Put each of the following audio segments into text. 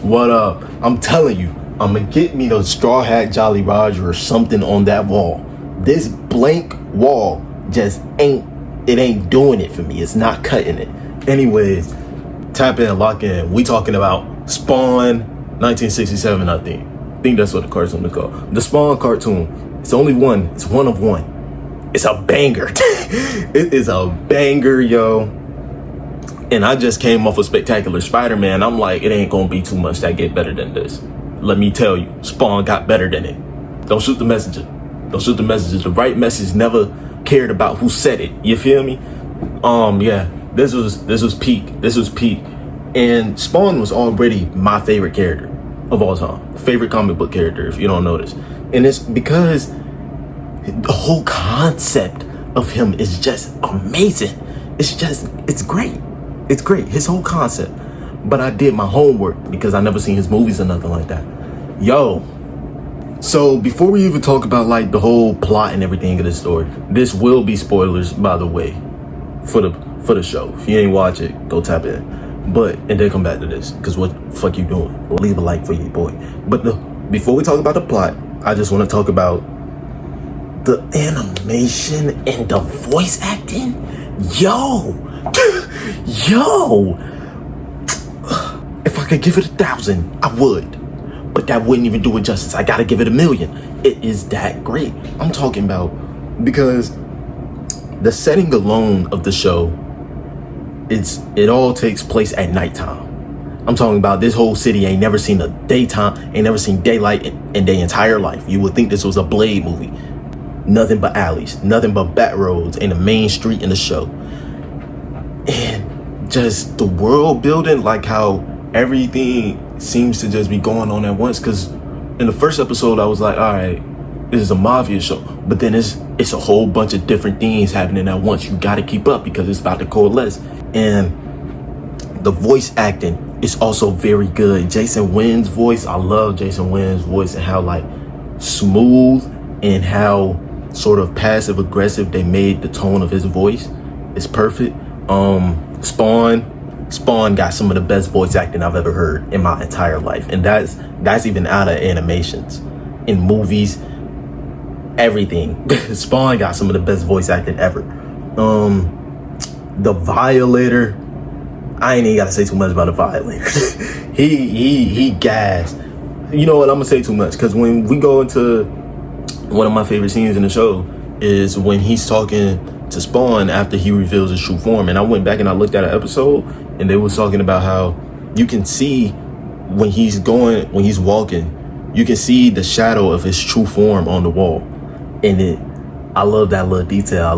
What up? I'm telling you, I'm gonna get me the Straw Hat Jolly Roger or something on that wall. This blank wall just ain't doing it for me. It's not cutting it. Anyways, tap in, lock in. We talking about Spawn 1967, I think. I think that's what the cartoon is called. The Spawn cartoon. It's only one. It's one of one. It's a banger. It is a banger, yo. And I just came off of Spectacular Spider-Man. I'm like, it ain't gonna be too much that get better than this. Let me tell you, Spawn got better than it. Don't shoot the messenger. Don't shoot the messenger. The right message never cared about who said it. You feel me? Yeah. This was peak. This was peak. And Spawn was already my favorite character of all time. Favorite comic book character, if you don't notice. And it's because the whole concept of him is just amazing. It's great. It's great. His whole concept. But I did my homework because I never seen his movies or nothing like that. Yo. So before we even talk about like the whole plot and everything of this story, this will be spoilers, by the way, for the show. If you ain't watch it, go tap in. But and then come back to this, because what the fuck you doing? Leave a like for you, boy. But before we talk about the plot, I just want to talk about the animation and the voice acting. Yo. If I could give it 1,000, I would. But that wouldn't even do it justice. I gotta give it 1,000,000. It is that great. I'm talking about because the setting alone of the show, it all takes place at nighttime. I'm talking about this whole city ain't never seen a daytime, ain't never seen daylight in their entire life. You would think this was a Blade movie. Nothing but alleys, nothing but back roads and the main street in the show. And just the world building, like how everything seems to just be going on at once. Because in the first episode, I was like, all right, this is a mafia show. But then it's a whole bunch of different things happening at once. You got to keep up because it's about to coalesce. And the voice acting is also very good. Jason Wynn's voice, I love Jason Wynn's voice and how like smooth and how sort of passive aggressive they made the tone of his voice. It's perfect. Spawn got some of the best voice acting I've ever heard in my entire life, and that's even out of animations, in movies, everything. Spawn got some of the best voice acting ever. The Violator, I ain't even gotta say too much about the Violator. he gassed. You know what? I'm gonna say too much because when we go into one of my favorite scenes in the show is when he's talking to Spawn after he reveals his true form. And I went back and I looked at an episode and they was talking about how you can see when he's walking, you can see the shadow of his true form on the wall. And I love that little detail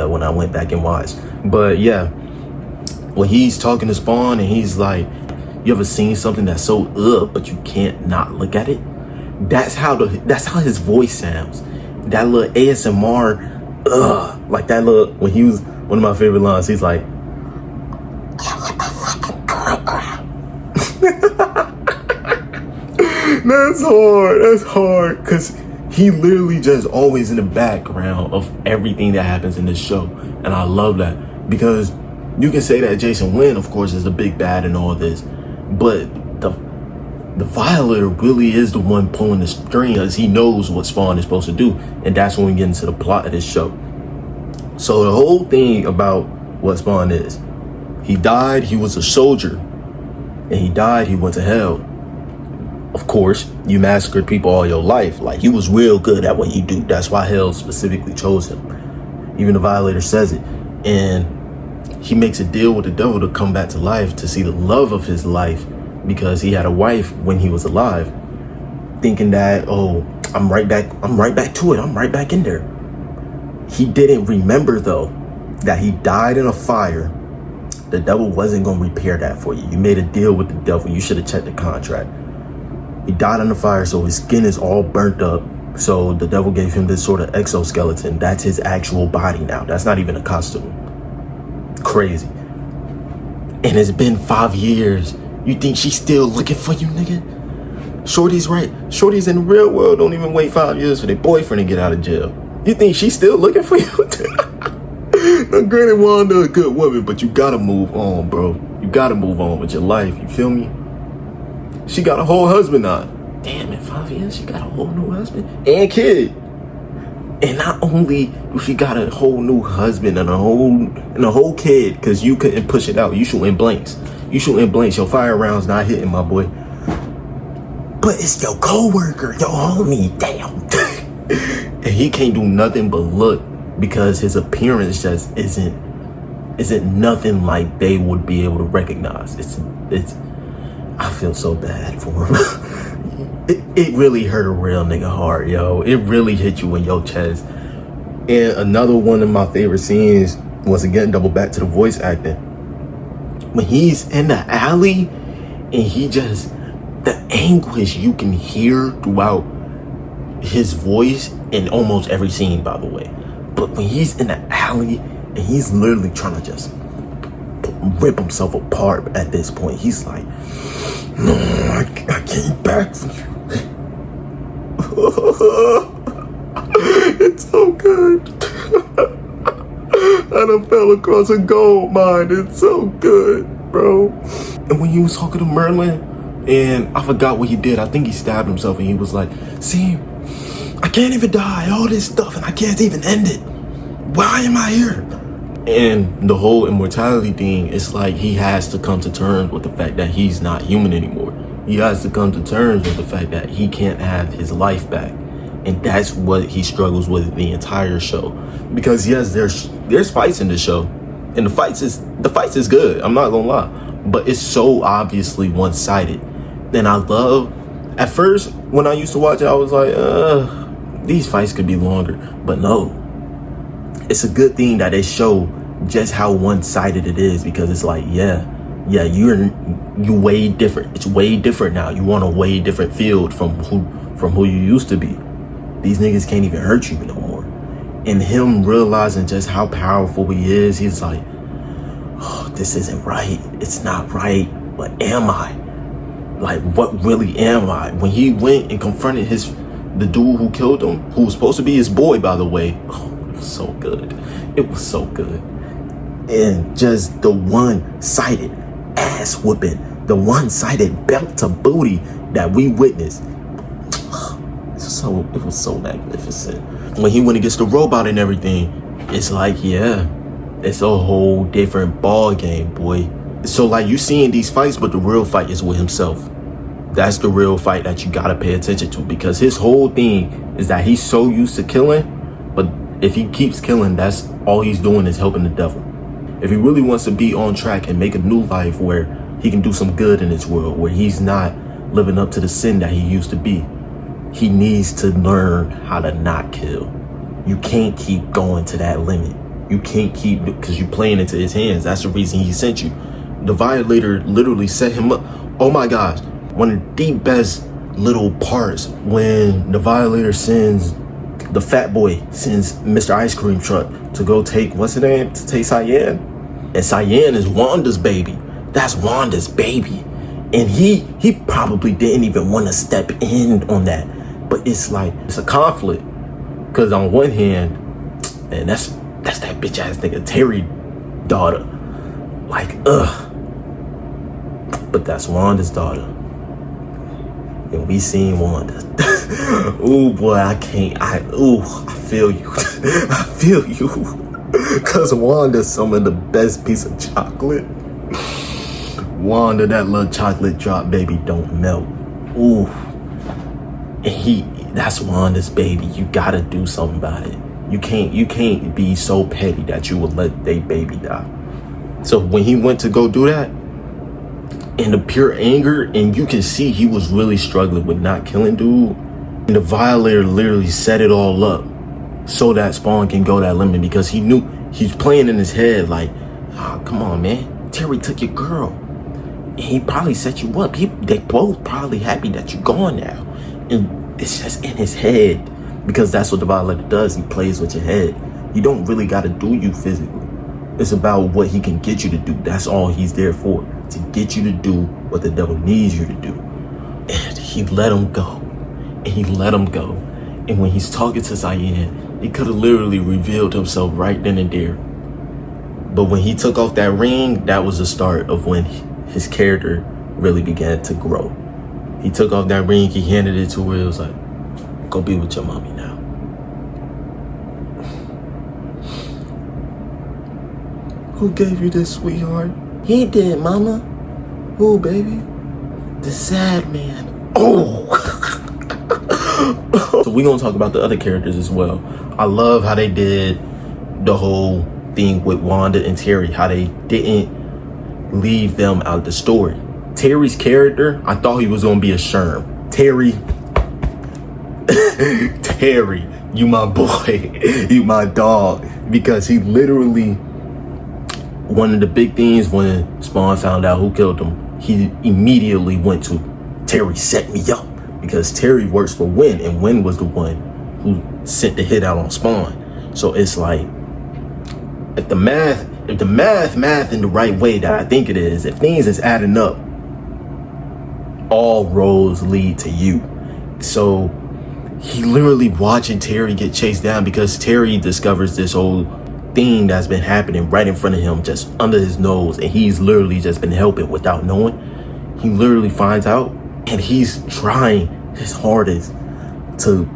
when I went back and watched. But yeah, when he's talking to Spawn and he's like, you ever seen something that's so but you can't not look at it? That's how his voice sounds. That little ASMR, like that little, when he was, one of my favorite lines, he's like, that's hard, because he literally just always in the background of everything that happens in this show. And I love that, because you can say that Jason Wynn, of course, is the big bad in all this, but the Violator really is the one pulling the string, as he knows what Spawn is supposed to do. And that's when we get into the plot of this show. So the whole thing about what Spawn is, he died, he was a soldier, and he died, he went to hell. Of course, you massacred people all your life. Like, he was real good at what you do. That's why hell specifically chose him. Even the Violator says it. And he makes a deal with the devil to come back to life, to see the love of his life, because he had a wife when he was alive, thinking that, oh, I'm right back to it. I'm right back in there. He didn't remember, though, that he died in a fire. The devil wasn't going to repair that for you. You made a deal with the devil. You should have checked the contract. He died in the fire, so his skin is all burnt up. So the devil gave him this sort of exoskeleton. That's his actual body now. That's not even a costume. Crazy. And it's been 5 years. You think she's still looking for you, nigga? Shorty's right. Shorty's in the real world don't even wait 5 years for their boyfriend to get out of jail. You think she's still looking for you? Now, granted, Wanda a good woman, but you gotta move on, bro. You gotta move on with your life. You feel me? She got a whole husband now. Damn, in 5 years, she got a whole new husband and kid. And not only do she got a whole new husband and a whole kid, because you couldn't push it out. You shooting blanks. Your fire rounds not hitting, my boy. But it's your coworker, your homie. Damn. And he can't do nothing but look, because his appearance just isn't nothing like they would be able to recognize. It's I feel so bad for him. It really hurt a real nigga heart, yo. It really hit you in your chest. And another one of my favorite scenes, once again, double back to the voice acting. When he's in the alley and the anguish you can hear throughout his voice in almost every scene, by the way. But when he's in the alley and he's literally trying to just rip himself apart at this point, he's like, no, I came back for you. It's so good. I done fell across a gold mine. It's so good, bro. And when he was talking to Merlin, and I forgot what he did. I think he stabbed himself, and he was like, see, I can't even die, all this stuff, and I can't even end it. Why am I here? And the whole immortality thing, it's like he has to come to terms with the fact that he's not human anymore. He has to come to terms with the fact that he can't have his life back. And that's what he struggles with the entire show. Because yes, there's fights in the show, and the fights is good. I'm not gonna lie, but it's so obviously one-sided. And I love, at first when I used to watch it, I was like, these fights could be longer. But no, it's a good thing that they show just how one-sided it is, because it's like, yeah, you way different. It's way different now. You on a way different field from who you used to be. These niggas can't even hurt you no more. And him realizing just how powerful he is, he's like, oh, this isn't right. It's not right. What am I? Like, what really am I? When he went and confronted the dude who killed him, who was supposed to be his boy, by the way, oh, it was so good. It was so good. And just the one-sided ass whooping, the one-sided belt to booty that we witnessed. It was so magnificent. When he went against the robot and everything, it's like, yeah, it's a whole different ball game, boy. So like, you seeing these fights, but the real fight is with himself. That's the real fight that you gotta pay attention to, because his whole thing is that he's so used to killing, but if he keeps killing, that's all he's doing is helping the devil. If he really wants to be on track and make a new life where he can do some good in this world, where he's not living up to the sin that he used to be, he needs to learn how to not kill. You can't keep going to that limit. You can't keep, because you're playing into his hands. That's the reason he sent you. The Violator literally set him up. Oh my gosh. One of the best little parts, when the Violator the fat boy sends Mr. Ice Cream Truck to go take, what's her name? To take Cyan. And Cyan is Wanda's baby. That's Wanda's baby. And he probably didn't even want to step in on that. But it's like, it's a conflict. Because on one hand, and that's that bitch ass nigga Terry daughter. Like, ugh. But that's Wanda's daughter. And we seen Wanda. Ooh, boy, I feel you. I feel you. Because Wanda's some of the best piece of chocolate. Wanda, that little chocolate drop, baby, don't melt. Ooh. And that's Wanda's baby. You gotta do something about it. You can't be so petty that you would let their baby die. So when he went to go do that, in the pure anger, and you can see he was really struggling with not killing dude, and the Violator literally set it all up so that Spawn can go that limit, because he knew he's playing in his head like, oh, come on, man. Terry took your girl. And he probably set you up. They both probably happy that you're gone now. And it's just in his head, because that's what the Violator does. He plays with your head. You don't really got to do you physically. It's about what he can get you to do. That's all he's there for, to get you to do what the devil needs you to do. And he let him go. And he let him go. And when he's talking to Cyan, he could have literally revealed himself right then and there. But when he took off that ring, that was the start of when his character really began to grow. He took off that ring, he handed it to her. It was like, go be with your mommy now. Who gave you this, sweetheart? He did, mama. Who, baby? The sad man. Oh! So we're gonna talk about the other characters as well. I love how they did the whole thing with Wanda and Terry, how they didn't leave them out of the story. Terry's character, I thought he was gonna be a Sherm. Terry, you my boy, you my dog, because he literally, one of the big things when Spawn found out who killed him, he immediately went to Terry set me up, because Terry works for Wynn, and Wynn was the one who sent the hit out on Spawn. So it's like, if the math in the right way that I think it is, if things is adding up, all roads lead to you. So he literally watching Terry get chased down, because Terry discovers this whole thing that's been happening right in front of him, just under his nose, and he's literally just been helping without knowing. He literally finds out, and he's trying his hardest to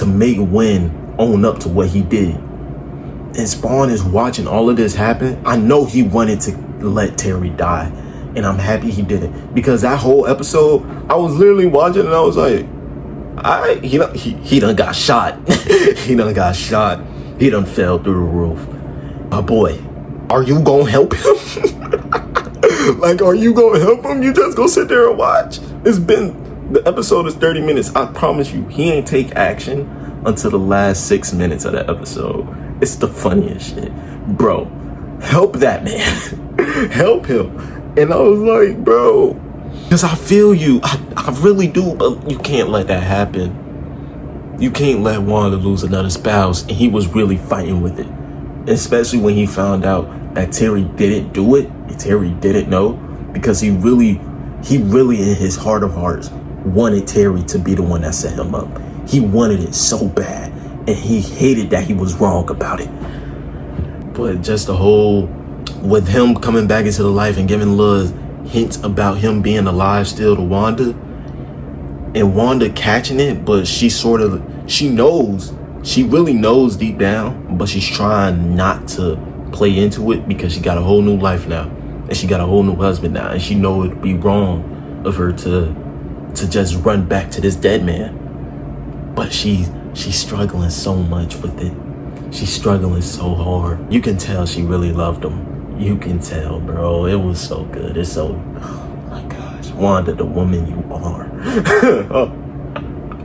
make Wynn own up to what he did. And Spawn is watching all of this happen. I know he wanted to let Terry die, and I'm happy he didn't, because that whole episode, I was literally watching and I was like, he done got shot. He done got shot. He done fell through the roof. My boy, are you gonna help him? Like, are you gonna help him? You just gonna sit there and watch? The episode is 30 minutes. I promise you, he ain't take action until the last 6 minutes of the episode. It's the funniest shit. Bro, help that man. Help him. And I was like, bro, because I feel you. I really do, but you can't let that happen. You can't let Wanda lose another spouse, and he was really fighting with it. Especially when he found out that Terry didn't do it, and Terry didn't know, because he really in his heart of hearts wanted Terry to be the one that set him up. He wanted it so bad, and he hated that he was wrong about it. But just the whole, with him coming back into the life and giving little hints about him being alive still to Wanda, and Wanda catching it, but she really knows deep down, but she's trying not to play into it, because she got a whole new life now, and she got a whole new husband now, and she know it'd be wrong of her to just run back to this dead man. But she's struggling so much with it. She's struggling so hard. You can tell she really loved him. You can tell, bro. It was so good. It's so, oh my gosh, Wanda, the woman you are.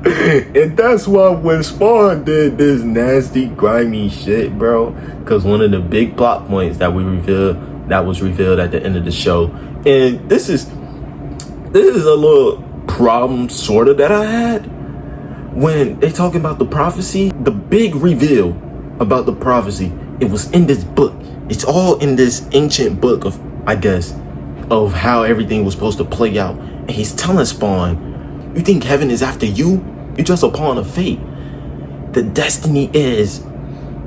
And that's why when Spawn did this nasty, grimy shit, bro, because one of the big plot points that was revealed at the end of the show, and this is a little problem sort of that I had when they talking about the prophecy. The big reveal about the prophecy, it was in this book. It's all in this ancient book of, I guess, of how everything was supposed to play out. And he's telling Spawn, you think heaven is after you? You're just a pawn of fate. The destiny is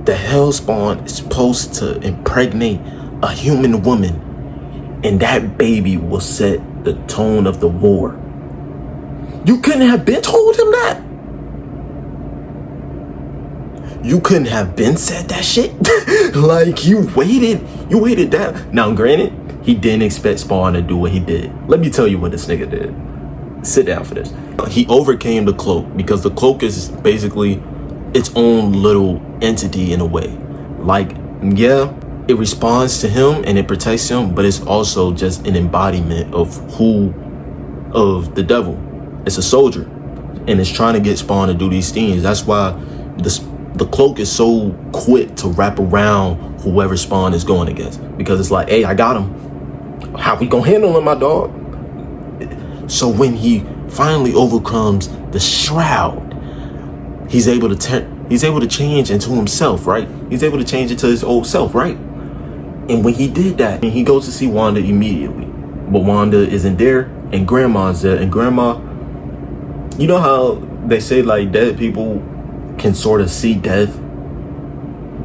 the Hellspawn is supposed to impregnate a human woman, and that baby will set the tone of the war. You couldn't have been told him that. You couldn't have been said that shit. Like, you waited that. Now, granted, he didn't expect Spawn to do what he did. Let me tell you what this nigga did. Sit down for this. He overcame the cloak, because the cloak is basically its own little entity in a way. Like, yeah, it responds to him and it protects him, but it's also just an embodiment of the devil. It's a soldier, and it's trying to get Spawn to do these things. That's why the cloak is so quick to wrap around whoever Spawn is going against, because it's like, hey, I got him. How we gonna handle him, my dog? So when he finally overcomes the shroud, he's able to change into himself, right? He's able to change into his old self, right? And when he did that, he goes to see Wanda immediately, but Wanda isn't there, and Grandma's there. And Grandma, you know how they say like dead people can sort of see death?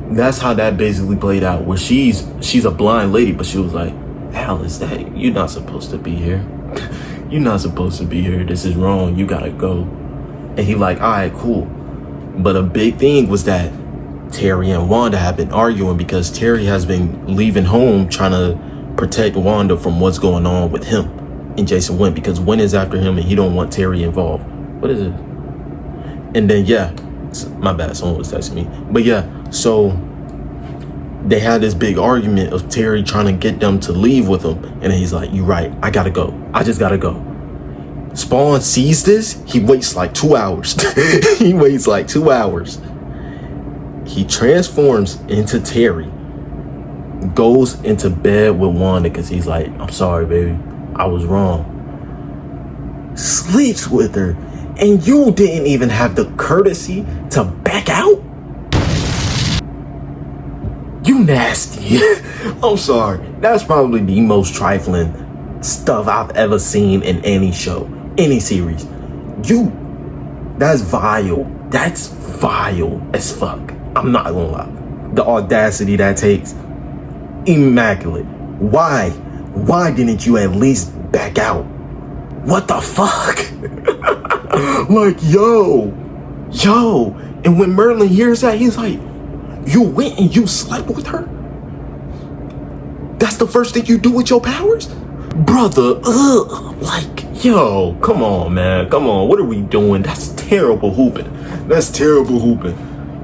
That's how that basically played out, where she's a blind lady, but she was like, Alice, you're not supposed to be here. you're not supposed to be here. This is wrong. You gotta go. And he like, all right, cool. But a big thing was that Terry and Wanda have been arguing because Terry has been leaving home trying to protect Wanda from what's going on with him and Jason Wynn, because Wynn is after him and he don't want Terry involved. What is it? And then, yeah, my bad, someone was texting me. But yeah, so they had this big argument of Terry trying to get them to leave with him. And then he's like, you're right, I gotta go. I just gotta go. Spawn sees this, he waits like 2 hours. He waits like 2 hours. He transforms into Terry, goes into bed with Wanda because he's like, I'm sorry, baby, I was wrong. Sleeps with her, and you didn't even have the courtesy to back out? You nasty. I'm sorry. That's probably the most trifling stuff I've ever seen in any show, any series. That's vile. That's vile as fuck. I'm not gonna lie. The audacity that takes, immaculate. Why didn't you at least back out? What the fuck? Like, yo. And when Merlin hears that, he's like, you went and you slept with her? That's the first thing you do with your powers? Brother, like, yo, come on, man. Come on, what are we doing? That's terrible hooping.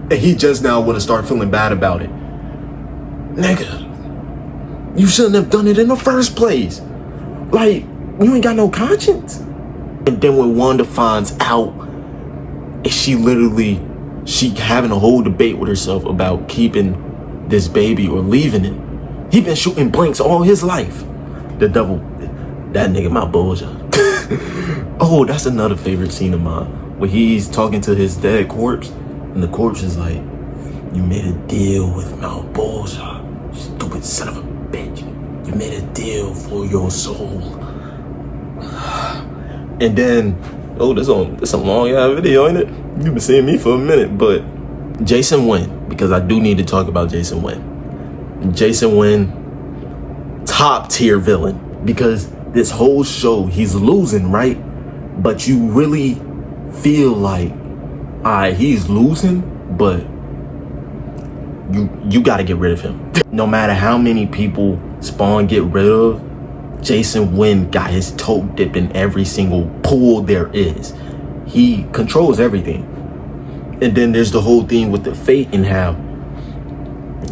And he just now want to start feeling bad about it. Nigga, you shouldn't have done it in the first place. Like, you ain't got no conscience. And then when Wanda finds out, she having a whole debate with herself about keeping this baby or leaving it. He been shooting blanks all his life. The devil, that nigga Malebolgia. Oh, that's another favorite scene of mine, where he's talking to his dead corpse, and the corpse is like, you made a deal with Malebolgia, stupid son of a bitch. You made a deal for your soul. And then, oh, this a long ass video, ain't it? You've been seeing me for a minute. But Jason Wynn, because I do need to talk about Jason Wynn. Jason Wynn, top tier villain, because this whole show he's losing, right? But you really feel like, alright, he's losing, but you got to get rid of him. No matter how many people Spawn get rid of, Jason Wynn got his toe dipped in every single pool there is. He controls everything. And then there's the whole thing with the fate and how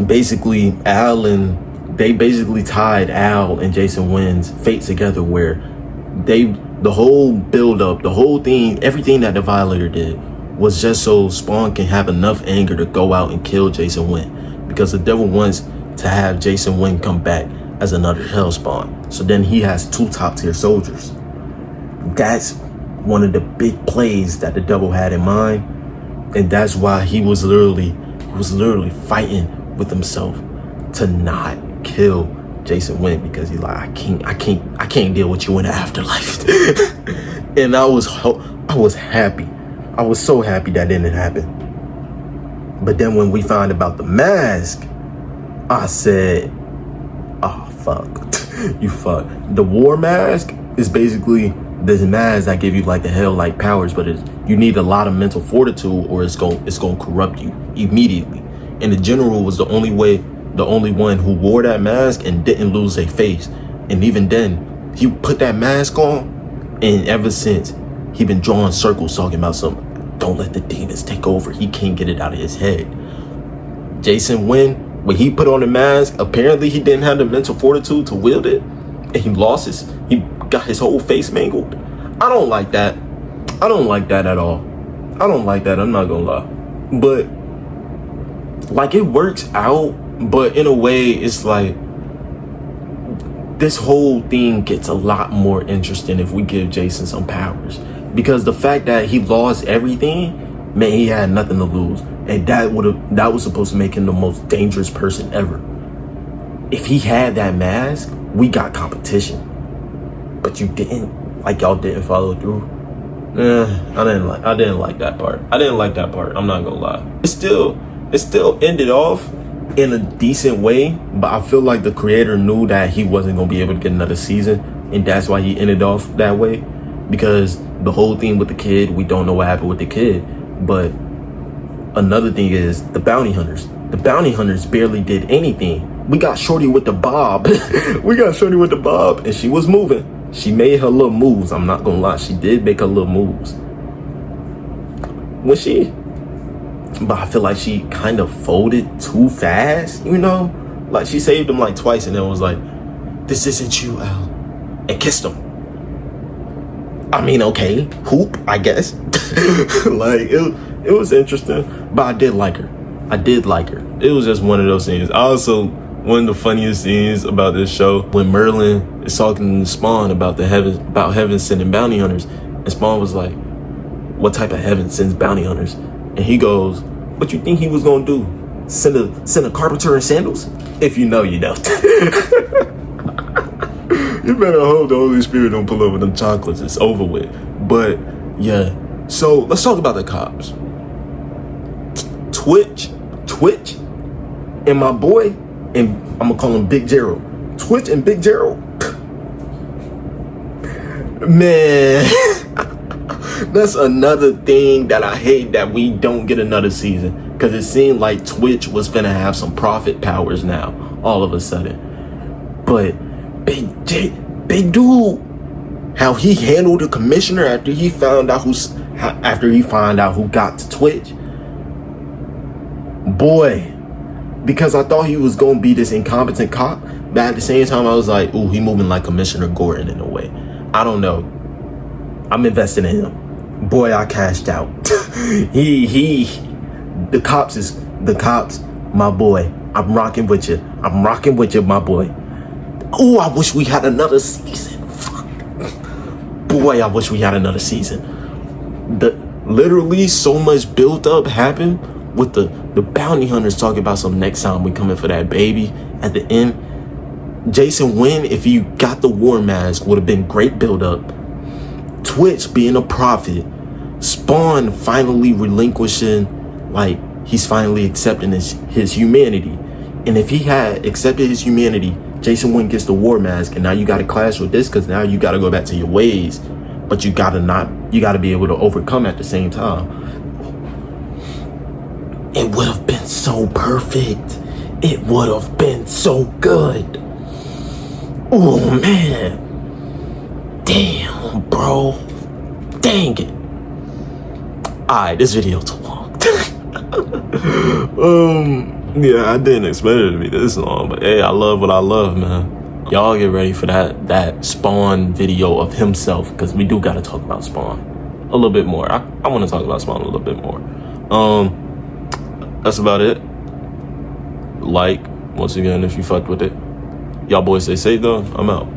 basically they basically tied Al and Jason Wynn's fate together, where the whole build up, the whole thing, everything that the Violator did was just so Spawn can have enough anger to go out and kill Jason Wynn, because the devil wants to have Jason Wynn come back as another Hellspawn. So then he has 2 top tier soldiers. That's one of the big plays that the devil had in mind. And that's why he was literally fighting with himself to not kill Jason Wynn, because he's like, I can't deal with you in the afterlife. And I was happy. I was so happy that didn't happen. But then when we found about the mask, I said, oh, fuck. You fuck. The war mask is basically this mask that give you like the hell-like powers, but you need a lot of mental fortitude or it's gonna corrupt you immediately. And the general was the only one who wore that mask and didn't lose a face. And even then, he put that mask on, and ever since, he been drawing circles talking about something. Don't let the demons take over. He can't get it out of his head. Jason Wynn, when he put on the mask, apparently he didn't have the mental fortitude to wield it, and he got his whole face mangled. I don't like that. I don't like that at all. I don't like that, I'm not gonna lie. But like, it works out, but in a way it's like this whole thing gets a lot more interesting if we give Jason some powers, because the fact that he lost everything meant he had nothing to lose, and that was supposed to make him the most dangerous person ever. If he had that mask, we got competition. But you didn't, like, y'all didn't follow through. I didn't like that part. I'm not gonna lie. It still ended off in a decent way, but I feel like the creator knew that he wasn't gonna be able to get another season, and and that's why he ended off that way. Because the whole thing with the kid, we don't know what happened with the kid. But another thing is the bounty hunters. The bounty hunters barely did anything. We got Shorty with the bob. And she was moving. She made her little moves. I'm not gonna lie, she did make her little moves. But I feel like she kind of folded too fast, you know? Like, she saved him like twice and then was like, "This isn't you, Al," and kissed him. I mean, okay, hoop, I guess. Like, it was interesting, but I did like her. It was just one of those scenes. One of the funniest scenes about this show, when Merlin is talking to Spawn about heaven sending bounty hunters, and Spawn was like, "What type of heaven sends bounty hunters?" And he goes, "What you think he was gonna do? Send a carpenter in sandals? If you know, you know." You better hope the Holy Spirit don't pull over them chocolates. It's over with. But yeah, so let's talk about the cops. Twitch, and my boy, and I'm gonna call him Big Gerald. Twitch and Big Gerald. Man, that's another thing that I hate, that we don't get another season, because it seemed like Twitch was finna have some prophet powers now, all of a sudden. But Big dude, how he handled the commissioner after he found out who got to Twitch. Boy, because I thought he was gonna be this incompetent cop, but at the same time I was like, ooh, he moving like Commissioner Gordon in a way. I don't know. I'm invested in him. Boy, I cashed out. The cops, my boy. I'm rocking with you, my boy. Oh, I wish we had another season. Fuck. Boy, I wish we had another season. Literally so much build up happened with the bounty hunters talking about some next time we coming for that baby. At the end, Jason Wynn, if he got the war mask, would have been great build up. Twitch being a prophet. Spawn finally relinquishing, like, he's finally accepting his humanity. And if he had accepted his humanity, Jason Wynn gets the war mask, and now you got to clash with this, because now you got to go back to your ways, but you got to be able to overcome at the same time. It would have been so perfect. It would have been so good. Oh man, damn, bro, dang it. Alright, this video too long. Yeah, I didn't expect it to be this long, but hey, I love what I love, man. Y'all get ready for that Spawn video of himself, because we do gotta talk about Spawn a little bit more. I want to talk about Spawn a little bit more. That's about it. Like, once again, if you fucked with it. Y'all boys stay safe though. I'm out.